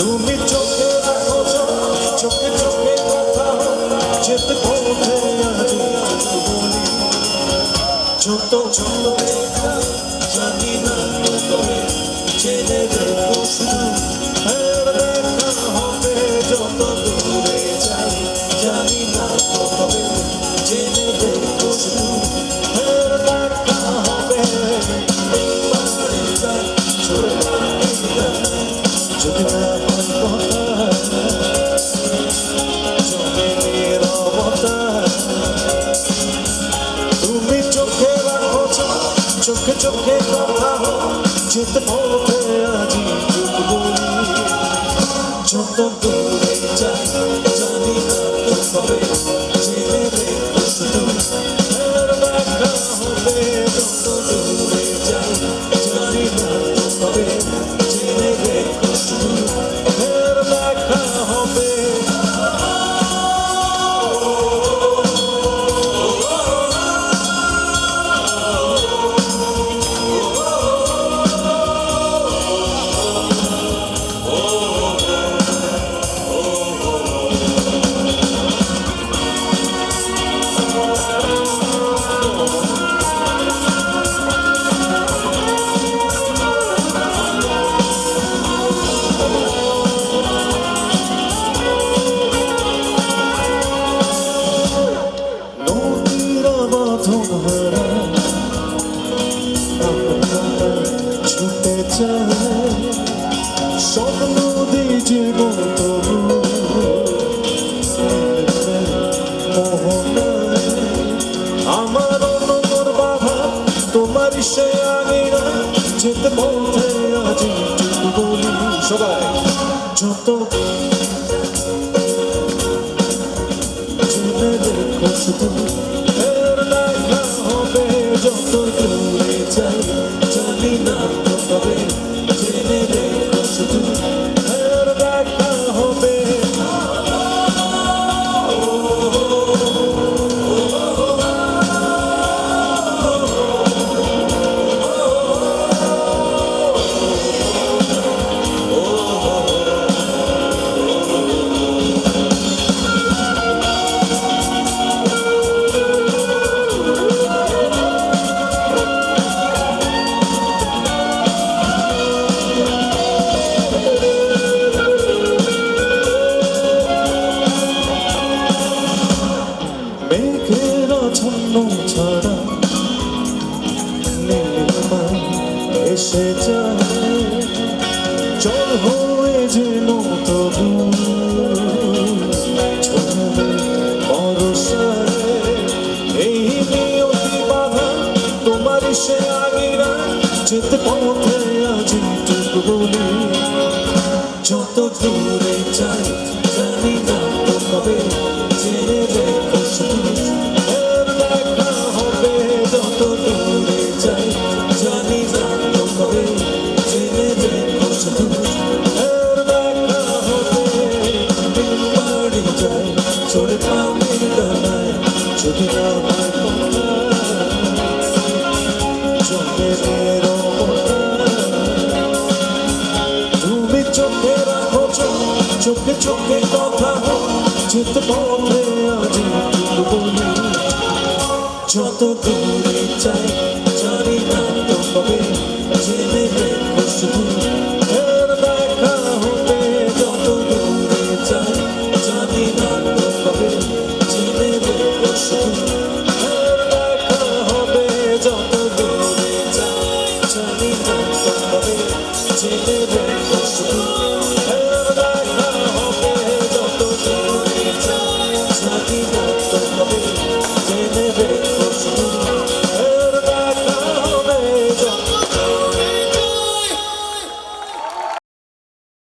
তুমি চোখে রাখো চোখে চোখে কথা যেতে পথে আজ বলি ছোট ছোট জানি না তবে জেনে রেখো শুধু দেখা হবে যত দূরে যাই জানি না তবে জেনে রেখো শুধু দেখা হবে বাড়ি যাই ছোড়ে যদি না তুমি চোখে রাখো চোখে চোখে কথা যেতে পথে আজি চুপ বলি যত দূরে যাই জানি না তবে জেনে রেখো শুধু দেখা হবে যত দূরে যাই জানি না তবে জেনে রেখো শুধু দেখা হবে ছুটে যায় স্বপ্ন দিয়ে জীবন তবু মোহনায় আমার অনুকর বাধা তোমার সে আঙিনা যেতে পথে আজ বলি সবাই যত জেনে রেখো শুধু দেখা হবে যত দূরে যাই জানি না তবে জেনে রেখো শুধু দেখা হবে ছন্ন ছাড়া নীলিমা এসে যায় জল হয়ে যেন তবু বরসায় এই নিয়তি বাধা তোমার সে আগিরা যেতে পথে আজ টুকু বলি যত দূরে যাই জানি না তবে জেনে রেখো শুধু চলে পাবি ডানায় যদি না হয় তুমি চোখে রাখো চোখে চোখে কথা যেতে পথে আজ বলি যত দূরে চাই জানি না তবে জেনে রেখো শুধু দেখা হবে যত দূরে চাই জানি না তবে জেনে রেখো শুধু